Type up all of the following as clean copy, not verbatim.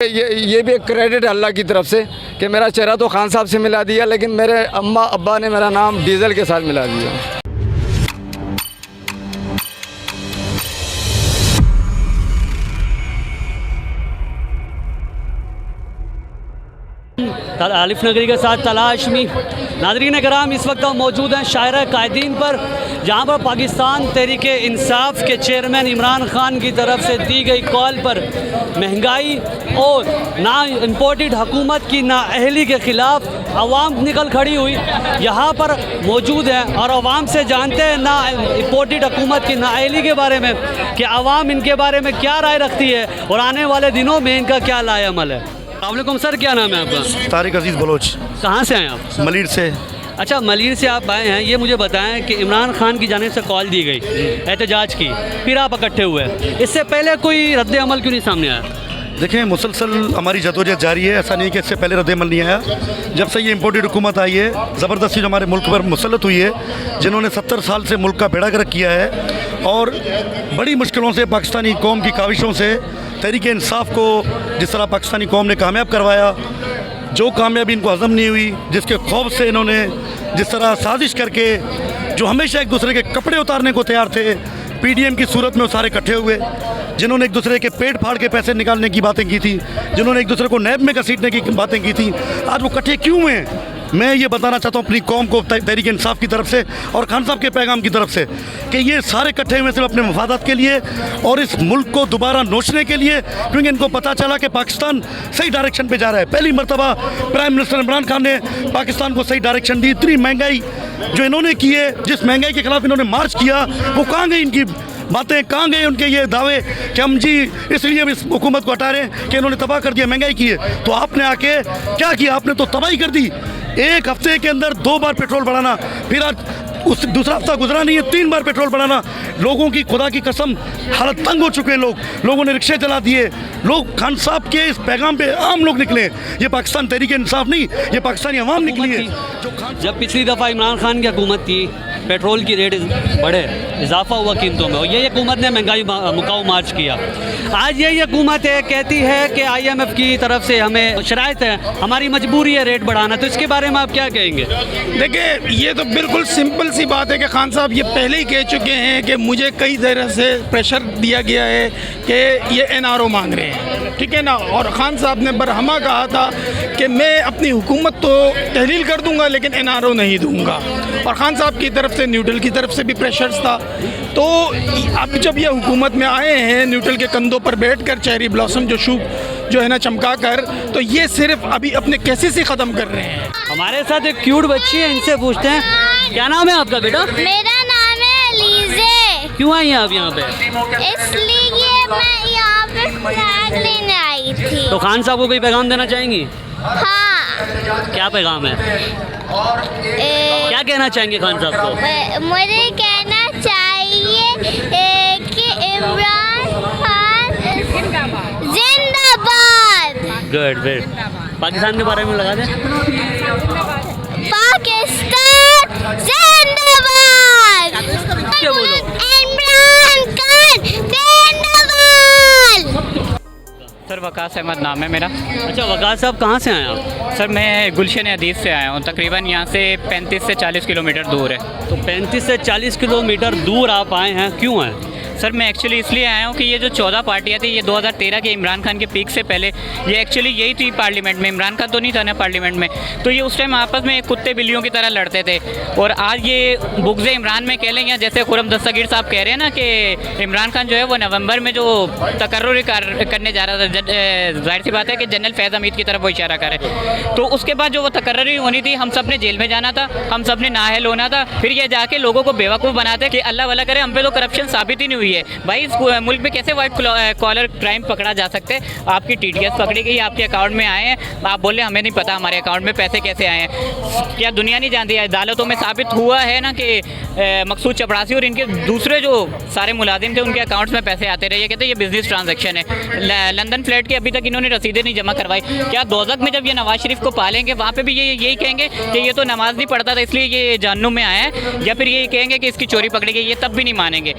ये भी एक क्रेडिट है अल्लाह की तरफ से कि मेरा चेहरा तो खान साहब से मिला दिया, लेकिन मेरे अम्मा अब्बा ने मेरा नाम डीज़ल के साथ मिला दिया। आलिफ नगरी के साथ तलाश में नाज़रीन कराम इस वक्त हम मौजूद हैं शायरा कायदीन पर, जहाँ पर पाकिस्तान तहरीक इंसाफ के चेयरमैन इमरान खान की तरफ से दी गई कॉल पर महंगाई और ना इम्पोर्टेड हुकूमत की नाअहली के ख़िलाफ़ अवाम निकल खड़ी हुई यहाँ पर मौजूद है और अवाम से जानते हैं ना इम्पोर्टेड हुकूमत की नाअहली के बारे में कि अवाम इनके बारे में क्या राय रखती है और आने वाले दिनों में इनका क्या लाएअमल है। अस्सलामुअलैकुम सर, क्या नाम है आपका? तारिक अजीज़ बलोच। कहाँ से आए आप? मलीर से। अच्छा, मलीर से आप आए हैं। ये मुझे बताएं कि इमरान खान की जानिब से कॉल दी गई एहतजाज की, फिर आप इकट्ठे हुए, इससे पहले कोई रद्द अमल क्यों नहीं सामने आया? देखें, मुसलसल हमारी जदोजहद जारी है, ऐसा नहीं कि इससे पहले रद्द अमल नहीं आया। जब से ये इम्पोर्टेड हुकूमत आई है, ज़बरदस्ती जो हमारे मुल्क पर मुसलत हुई है, जिन्होंने 70 साल से मुल्क का बेड़ा गर्क किया है और बड़ी मुश्किलों से पाकिस्तानी कौम की काविशों से तहरीक इंसाफ को जिस तरह पाकिस्तानी कौम ने कामयाब करवाया, जो कामयाबी इनको हज़म नहीं हुई, जिसके खौफ से इन्होंने जिस तरह साजिश करके जो हमेशा एक दूसरे के कपड़े उतारने को तैयार थे, पीडीएम की सूरत में वो सारे इकट्ठे हुए, जिन्होंने एक दूसरे के पेट फाड़ के पैसे निकालने की बातें की थी, जिन्होंने एक दूसरे को नैब में घसीटने की बातें की थी, आज वो इकट्ठे क्यों हुए हैं? मैं ये बताना चाहता हूँ अपनी कौम को, तहरीक इंसाफ की तरफ से और खान साहब के पैगाम की तरफ से, कि ये सारे इकट्ठे हुए सिर्फ अपने मफादात के लिए और इस मुल्क को दोबारा नोचने के लिए, क्योंकि इनको पता चला कि पाकिस्तान सही डायरेक्शन पे जा रहा है। पहली मरतबा प्राइम मिनिस्टर इमरान खान ने पाकिस्तान को सही डायरेक्शन दी। इतनी महंगाई जो इन्होंने की है, जिस महंगाई के खिलाफ इन्होंने मार्च किया, वो कहाँ गई इनकी बातें, कहाँ गए उनके ये दावे कि हम जी इसलिए हम इस हुकूमत को हटा रहे हैं कि इन्होंने तबाह कर दिया, महंगाई की है। तो आपने आके क्या किया? आपने तो तबाही कर दी। एक हफ्ते के अंदर 2 बार पेट्रोल बढ़ाना, फिर आज उस दूसरा हफ्ता गुजरा नहीं है 3 बार पेट्रोल बढ़ाना। लोगों की खुदा की कसम हालत तंग हो चुके हैं, लोगों ने रिक्शे चला दिए। लोग खान साहब के इस पैगाम पे आम लोग निकले। ये पाकिस्तान तहरीक इंसाफ नहीं, ये पाकिस्तानी अवाम निकली है। जब पिछली दफ़ा इमरान खान की हुकूमत थी, पेट्रोल की रेट बढ़े, इजाफा हुआ कीमतों में, और ये हुकूमत ने महंगाई मुकाऊ मार्च किया। आज ये हुकूमत है कहती है कि IMF की तरफ से हमें शराइत है, हमारी मजबूरी है रेट बढ़ाना, तो इसके बारे में आप क्या कहेंगे? देखिए, ये तो बिल्कुल सिंपल सी बात है कि खान साहब ये पहले ही कह चुके हैं कि मुझे कई तरह से प्रेशर दिया गया है कि ये NRO मांग रहे हैं, ठीक है ना। और खान साहब ने बरहमा कहा था कि मैं अपनी हुकूमत तो तहलील कर दूंगा लेकिन NRO नहीं दूंगा। और खान साहब की तरफ से न्यूट्रल की तरफ से भी प्रेशर्स था। तो अब जब ये हुकूमत में आए हैं, न्यूट्रल के कंधों पर बैठकर चेरी ब्लॉसम जो है ना चमका कर, तो ये सिर्फ अभी अपने केसेस ही ख़त्म कर रहे हैं। हमारे साथ एक क्यूट बच्ची है, इनसे पूछते हैं, क्या नाम है आपका बेटा? मेरा नाम है अलीज़े। क्यों आई हैं आप यहाँ पे? इसलिए मैं यहाँ पे फ्लैग लेने आई थी। तो खान साहब को कोई पैगाम देना चाहेंगी? हाँ। क्या पैगाम है? क्या कहना चाहेंगे खान साहब को? मुझे कहना चाहिए कि इमरान खान जिंदाबाद। Good good. पाकिस्तान के बारे में लगा दें। पाकिस्तान जिंदाबाद। क्या बोलो? इमरान खान जिंदाबाद। सर वकास अहमद नाम है मेरा। अच्छा, वकास साहब कहाँ से आए आप? सर मैं गुलशन हदीस से आया हूँ, तकरीबन यहाँ से 35 से 40 किलोमीटर दूर है। तो 35 से 40 किलोमीटर दूर आप आए हैं, क्यों आए? सर मैं एक्चुअली इसलिए आया हूँ कि ये जो 14 पार्टियाँ थी, ये 2013 के इमरान खान के पीक से पहले ये एक्चुअली यही थी पार्लियामेंट में। इमरान खान तो नहीं था ना पार्लियामेंट में, तो ये उस टाइम आपस में कुत्ते बिल्लियों की तरह लड़ते थे। और आज ये बुग़्ज़ इमरान में कह लें, या जैसे खुरम दस्तगीर साहब कह रहे हैं ना कि इमरान खान जो है वो नवंबर में जो तकर्रुर करने जा रहा था, जाहिर सी बात है कि जनरल फैज़ हमीद की तरफ वो इशारा करे, तो उसके बाद जो वो तकर्रुरी होनी थी, हम सब ने जेल में जाना था, हम सब ने नाअहल होना था, फिर ये जाके लोगों को बेवकूफ़ बनाते कि अल्लाह वाला करे हम पे तो करप्शन साबित ही नहीं हुई है। भाई इस मुल्क में कैसे वाइट कॉलर क्राइम पकड़ा जा सकते हैं? आपकी TDS पकड़ी गई, आपके अकाउंट में आए हैं, आप बोले हमें नहीं पता हमारे अकाउंट में पैसे कैसे आए हैं। क्या दुनिया नहीं जानती है? अदालतों में साबित हुआ है ना कि मकसूद चपड़ासी और इनके दूसरे जो सारे मुलाजिम थे उनके अकाउंट्स में पैसे आते रहे। ये कहते हैं ये बिजनेस ट्रांजैक्शन है। लंदन फ्लैट की अभी तक इन्होंने रसीदें नहीं जमा करवाई। क्या दोज़ख में जब ये नवाज शरीफ को पालेंगे वहाँ पे भी ये यही कहेंगे कि ये तो नमाज नहीं पढ़ता था इसलिए ये जहन्नुम में आया है, या फिर ये कहेंगे कि इसकी चोरी पकड़ी गई? ये तब भी नहीं मानेंगे।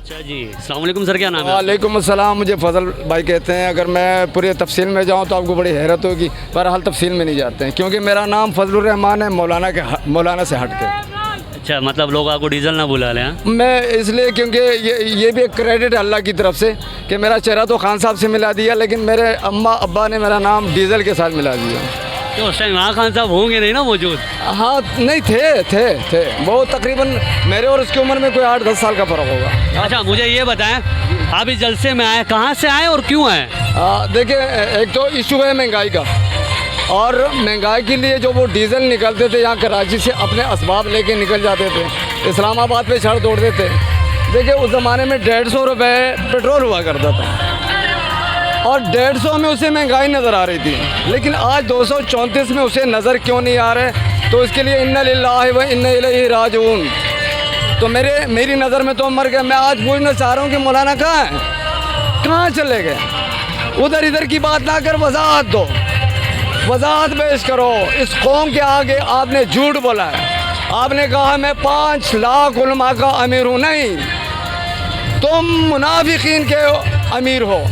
अच्छा जी, अस्सलाम वालेकुम सर, क्या नाम है? वालेकुम अस्सलाम, मुझे फजल भाई कहते हैं। अगर मैं पूरी तफसील में जाऊं तो आपको बड़ी हैरत होगी, पर हाल तफसील में नहीं जाते हैं क्योंकि मेरा नाम फजलुर रहमान है, मौलाना से हट के। अच्छा, मतलब लोग आपको डीजल ना बुला लें? हाँ? मैं इसलिए क्योंकि ये भी एक क्रेडिट अल्लाह की तरफ से कि मेरा चेहरा तो खान साहब से मिला दिया, लेकिन मेरे अम्मा अब्बा ने मेरा नाम डीजल के साथ मिला दिया। तो उस टाइम इमरान खान साहब होंगे नहीं ना मौजूद? हाँ, नहीं थे वो तकरीबन मेरे और उसकी उम्र में कोई 8-10 साल का फ़र्क होगा। अच्छा, मुझे ये बताएं, आप इस जलसे में आए, कहाँ से आए और क्यों आए? देखिए, एक तो इशू है महंगाई का, और महंगाई के लिए जो वो डीजल निकलते थे यहाँ कराची से, अपने असबाब लेके निकल जाते थे, इस्लामाबाद पे छड़ तोड़ते थे। देखिए, उस ज़माने में 150 रुपये पेट्रोल हुआ करता था और 150 में उसे महंगाई नज़र आ रही थी, लेकिन आज 234 में उसे नज़र क्यों नहीं आ रहे? तो इसके लिए इन्ना लिल्लाहि व इन्ना इलैहि राजिऊन। तो मेरी नज़र में तो मर गए। मैं आज पूछना चाह रहा हूँ कि मौलाना कहाँ हैं, कहाँ चले गए? उधर इधर की बात ना कर, वजाहत दो, वजाहत पेश करो। इस कौम के आगे आपने झूठ बोला है। आपने कहा मैं 5 लाख उलमा का अमीर हूँ। नहीं, तुम मुनाफिकीन के अमीर हो।